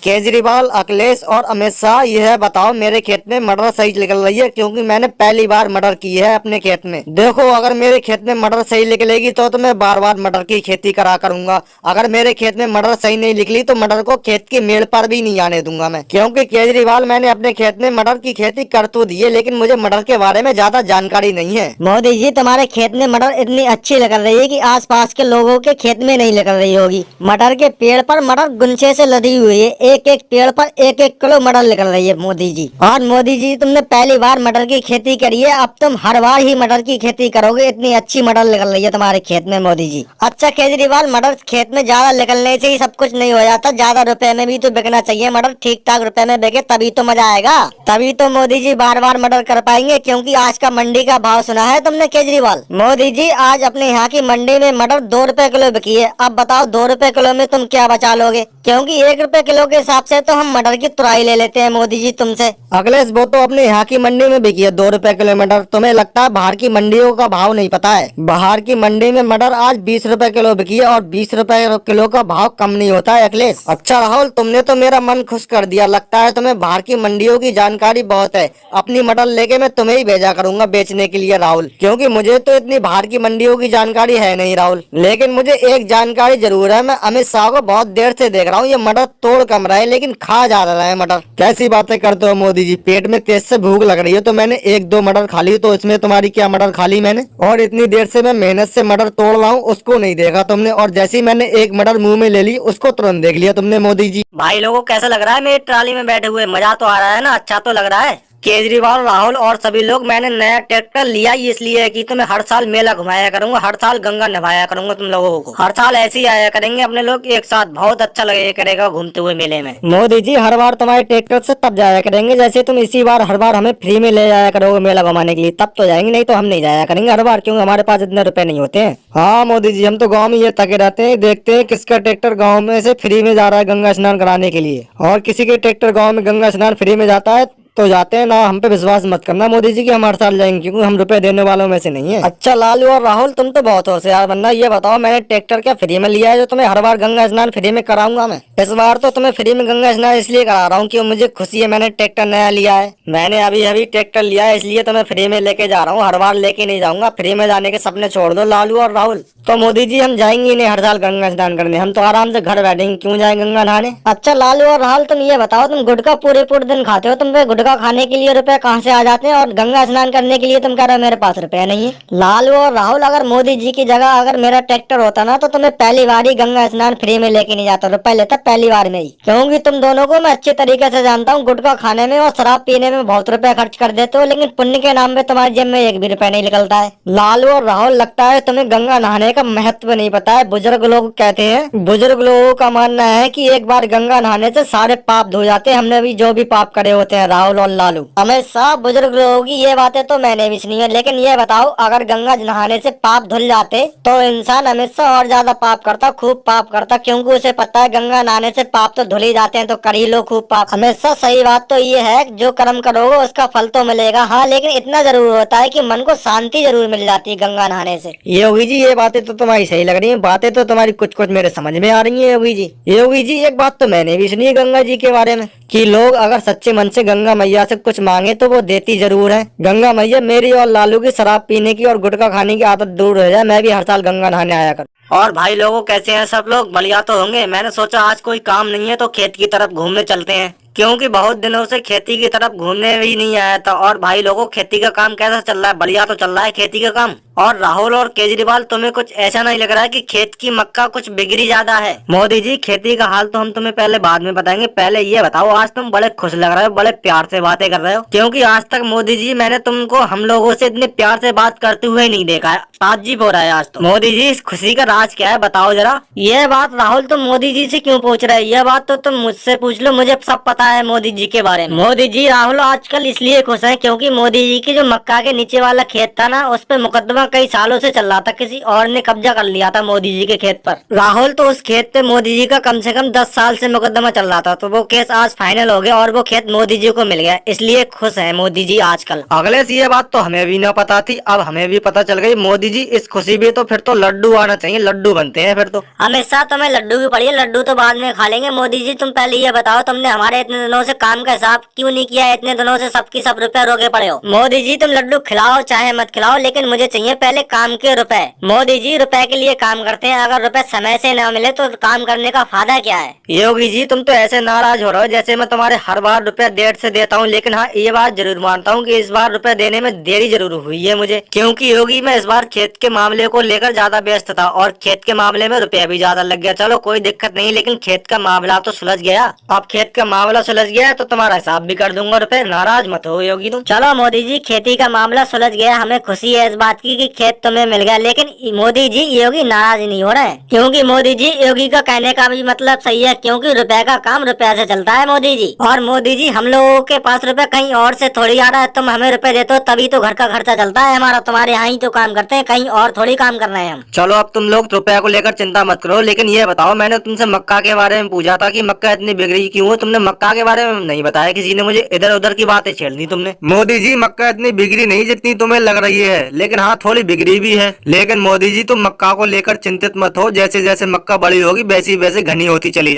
केजरीवाल, अखिलेश और अमित शाह, यह बताओ मेरे खेत में मटर सही निकल रही है? क्योंकि मैंने पहली बार मटर की है अपने खेत में। देखो, अगर मेरे खेत में मटर सही निकलेगी तो मैं बार बार मटर की खेती करा करूंगा। अगर मेरे खेत में मटर सही नहीं निकली तो मटर को खेत की मेड़ पर भी नहीं आने दूंगा मैं। क्योंकि केजरीवाल, मैंने अपने खेत में मटर की खेती कर तो दी है, लेकिन मुझे मटर के बारे में ज्यादा जानकारी नहीं है। मोदी जी, तुम्हारे खेत में मटर इतनी अच्छी निकल रही है कि आसपास के लोगों के खेत में नहीं निकल रही होगी। मटर के पेड़ पर मटर गुच्छे से लदी हुई है, एक एक पेड़ पर एक एक किलो मटर निकल रही है मोदी जी। और मोदी जी, तुमने पहली बार मटर की खेती करी है, अब तुम हर बार ही मटर की खेती करोगे, इतनी अच्छी मटर निकल रही है तुम्हारे खेत में मोदी जी। अच्छा केजरीवाल, मटर खेत में ज्यादा निकलने से ही सब कुछ नहीं हो जाता, ज्यादा रुपए में भी तो बिकना चाहिए। मटर ठीक ठाक रुपए में बिके तभी तो मजा आएगा, तभी तो मोदी जी बार बार मटर कर पाएंगे। क्योंकि आज का मंडी का भाव सुना है तुमने केजरीवाल? मोदी जी, आज अपने यहाँ की मंडी में मटर 2 रुपए किलो बिकी है। अब बताओ 2 रुपए किलो में तुम क्या बचा लोगे? क्योंकि 1 रुपए किलो के हिसाब से तो हम मटर की तुराई ले लेते हैं मोदी जी तुमसे। अखिलेश, वो तो अपने यहाँ की मंडी में बिकी है 2 रुपए किलो मटर। तुम्हें लगता है बाहर की मंडियों का भाव नहीं पता है? बाहर की मंडी में मटर आज 20 रुपए किलो बिकी है, और 20 रुपए किलो का भाव कम नहीं होता है अखिलेश। अच्छा राहुल, तुमने तो मेरा मन खुश कर दिया। लगता है तुम्हें बाहर की मंडियों की जानकारी बहुत है। अपनी मटर लेके मैं तुम्हें ही भेजा करूंगा बेचने के लिए राहुल, क्योंकि मुझे तो इतनी बाहर की मंडियों की जानकारी है नहीं राहुल। लेकिन मुझे एक जानकारी जरूर है, मैं अमित शाह को बहुत देर से देख रहा हूँ, ये मटर तोड़ कम रहे लेकिन खा ज्यादा रहे मटर। कैसी बातें करते हो मोदी जी? पेट में तेज से भूख लग रही है तो मैंने 1-2 मटर खा ली, तो इसमें तुम्हारी क्या? मटर खा ली मैंने, और इतनी देर से मैं मेहनत से मटर तोड़ रहा हूँ, उसको नहीं देखा तुमने। और जैसे ही मैंने एक मटर मुंह में ले ली, उसको तुरंत देख लिया तुमने मोदी जी। भाई लोगों, कैसा लग रहा है मेरी ट्राली में बैठे हुए? मजा तो आ रहा है ना? अच्छा तो लग रहा है? केजरीवाल, राहुल और सभी लोग, मैंने नया ट्रैक्टर लिया ही इसलिए है कि तुम्हें हर साल मेला घुमाया करूंगा, हर साल गंगा नभाया करूंगा तुम लोगों को। हर साल ऐसे ही आया करेंगे अपने लोग एक साथ, बहुत अच्छा लगेगा करेगा घूमते हुए मेले में। मोदी जी, हर बार तुम्हारे ट्रैक्टर से तब जाया करेंगे जैसे तुम इसी बार हर बार हमें फ्री में ले जाया करोगे मेला घुमाने के लिए, तब तो जाएंगे, नहीं तो हम नहीं जाया करेंगे हर बार, क्योंकि हमारे पास इतने रुपए नहीं होते हैं। हाँ मोदी जी, हम तो गांव में ये थके रहते हैं, देखते हैं किसका ट्रैक्टर गांव में से फ्री में जा रहा है गंगा स्नान कराने के लिए, और किसी के ट्रैक्टर गांव में गंगा स्नान फ्री में जाता है तो जाते हैं ना। हम पे विश्वास मत करना मोदी जी की हम हर साल जाएंगे, क्योंकि हम रुपए देने वालों में से नहीं है। अच्छा लालू और राहुल, तुम तो बहुत होशियार बनना। ये बताओ, मैंने ट्रैक्टर क्या फ्री में लिया है जो तुम्हें हर बार गंगा स्नान फ्री में कराऊंगा मैं? इस बार तो तुम्हें फ्री में गंगा स्नान इसलिए करा रहा हूँ कि मुझे खुशी है, मैंने ट्रैक्टर नया लिया है। मैंने अभी अभी ट्रैक्टर लिया है, इसलिए तुम्हें फ्री में लेके जा रहा हूँ, हर बार लेके नहीं जाऊंगा। फ्री में जाने के सपने छोड़ दो लालू और राहुल। तो मोदी जी, हम जाएंगे नहीं हर साल गंगा स्नान करने, हम तो आराम से घर बैठेंगे, क्यों जाए गंगा नहाने? अच्छा लालू और राहुल, तुम ये बताओ, तुम गुटखा पूरे पूरे दिन खाते हो, तुम पे गुटखा खाने के लिए रुपए कहाँ से आ जाते हैं? और गंगा स्नान करने के लिए तुम कह रहे हो मेरे पास रुपए नहीं है। लालू और राहुल, अगर मोदी जी की जगह अगर मेरा ट्रैक्टर होता ना, तो तुम्हें पहली बार ही गंगा स्नान फ्री में लेके नहीं जाता, रुपए लेता पहली बार में ही। क्योंकि तुम दोनों को मैं अच्छे तरीके से जानता हूँ, गुटखा खाने में और शराब पीने में बहुत रुपए खर्च कर देते हो, लेकिन पुण्य के नाम पे तुम्हारी जेब में एक भी रुपए नहीं निकलता है। लालू और राहुल, लगता है तुम्हें गंगा नहाने का महत्व नहीं पता है। बुजुर्ग लोग कहते हैं, बुजुर्ग लोगों का मानना है कि एक बार गंगा नहाने से सारे पाप धो जाते हैं, हमने भी जो भी पाप करे होते हैं। राहुल और लालू, हमें सब बुजुर्ग लोगों की ये बातें तो मैंने भी सुनी है, लेकिन ये बताओ, अगर गंगा नहाने से पाप धुल जाते तो इंसान हमेशा और ज्यादा पाप करता, खूब पाप करता, क्योंकि उसे पता है गंगा नहाने से पाप तो धुल ही जाते हैं, तो कर ही लो खूब पाप। हमेशा सही बात तो ये है, जो कर्म करोगे उसका फल तो मिलेगा। हाँ, लेकिन इतना जरूर होता है कि मन को शांति जरूर मिल जाती है गंगा नहाने से। योगी जी, ये बातें तो तुम्हारी सही लग रही है, बातें तो तुम्हारी कुछ कुछ मेरे समझ में आ रही है योगी जी। योगी जी, एक बात तो मैंने भी सुनी है गंगा जी के बारे में, कि लोग अगर सच्चे मन से गंगा मैया से कुछ मांगे तो वो देती जरूर है। गंगा मैया मेरी और लालू की शराब पीने की और गुटखा खाने की आदत दूर हो जाए, मैं भी हर साल गंगा नहाने आया करूं। और भाई लोगों, कैसे हैं सब लोग? बढ़िया तो होंगे। मैंने सोचा आज कोई काम नहीं है तो खेत की तरफ घूमने चलते हैं, क्योंकि बहुत दिनों से खेती की तरफ घूमने भी नहीं आया था। और भाई लोगों, खेती का काम कैसा चल रहा है? बढ़िया तो चल रहा है खेती का काम। और राहुल और केजरीवाल, तुम्हें कुछ ऐसा नहीं लग रहा है कि खेत की मक्का कुछ बिगड़ी ज्यादा है? मोदी जी, खेती का हाल तो हम तुम्हें पहले बाद में बताएंगे, पहले ये बताओ, आज तुम बड़े खुश लग रहे हो, बड़े प्यार से बातें कर रहे हो, क्योंकि आज तक मोदी जी मैंने तुमको हम लोगों से इतने प्यार से बात करते हुए नहीं देखा है। ताज्जुब हो रहा है आज तो। मोदी जी, इस खुशी का राज क्या है बताओ जरा। ये बात राहुल तुम मोदी जी से क्यों पूछ रहे हो? ये बात तो तुम मुझसे पूछ लो, मुझे सब पता पता है मोदी जी के बारे में? मोदी जी राहुल आजकल इसलिए खुश हैं क्योंकि मोदी जी की जो मक्का के नीचे वाला खेत था ना, उस पे मुकदमा कई सालों से चल रहा था, किसी और ने कब्जा कर लिया था मोदी जी के खेत पर। राहुल तो उस खेत पे मोदी जी का कम से कम 10 साल से मुकदमा चल रहा था, तो वो केस आज फाइनल हो गया और वो खेत मोदी जी को मिल गया, इसलिए खुश है मोदी जी आजकल। अगले से ये बात तो हमें भी ना पता थी, अब हमें भी पता चल गई। मोदी जी इस खुशी भी तो फिर तो लड्डू आना चाहिए, लड्डू बनते हैं फिर तो। हमेशा तुम्हें लड्डू की पड़ी है, लड्डू तो बाद में खा लेंगे। मोदी जी तुम पहले ये बताओ, तुमने हमारे इतने दिनों से काम का हिसाब क्यों नहीं किया? इतने दिनों से सबकी सब रुपए रोके पड़े हो। मोदी जी तुम लड्डू खिलाओ चाहे मत खिलाओ, लेकिन मुझे चाहिए पहले काम के रुपए। मोदी जी रुपए के लिए काम करते हैं, अगर रुपए समय से न मिले तो काम करने का फायदा क्या है? योगी जी तुम तो ऐसे नाराज हो रहे हो जैसे मैं तुम्हारे हर बार रुपए देर से देता हूँ, लेकिन हाँ ये बात जरूर मानता हूँ कि इस बार रुपए देने में देरी जरूर हुई है मुझे, क्योंकि योगी मैं इस बार खेत के मामले को लेकर ज्यादा व्यस्त था और खेत के मामले में रुपया भी ज्यादा लग गया। चलो कोई दिक्कत नहीं, लेकिन खेत का मामला तो सुलझ गया। अब खेत का मामला सुलझ गया है तो तुम्हारा हिसाब भी कर दूंगा रुपए, नाराज मत हो योगी तुम। चलो मोदी जी खेती का मामला सुलझ गया, हमें खुशी है इस बात की कि खेत तुम्हें मिल गया, लेकिन मोदी जी योगी नाराज नहीं हो रहे हैं, क्योंकि मोदी जी योगी का कहने का भी मतलब सही है, क्योंकि रुपए का काम रुपया से चलता है मोदी जी। और मोदी जी हम लोगों के पास रुपए कहीं और से थोड़ी आ रहा है, तुम हमें रुपए देते हो तभी तो घर का खर्चा चलता है हमारा, तुम्हारे यहाँ ही तो काम करते हैं, कहीं और थोड़ी काम कर रहे हैं हम। चलो अब तुम लोग रुपया को लेकर चिंता मत करो, लेकिन ये बताओ मैंने तुमसे मक्का के बारे में पूछा था कि मक्का इतनी बिगड़ी क्यों है, तुमने मक्का के बारे में नहीं बताया, किसी ने मुझे इधर उधर की बातें छेड़ दी तुमने। मोदी जी मक्का इतनी बिगड़ी नहीं जितनी तुम्हें लग रही है, लेकिन हाँ थोड़ी बिगड़ी भी है। लेकिन मोदी जी तुम मक्का को लेकर चिंतित मत हो, जैसे जैसे मक्का बड़ी होगी वैसी वैसे घनी होती चली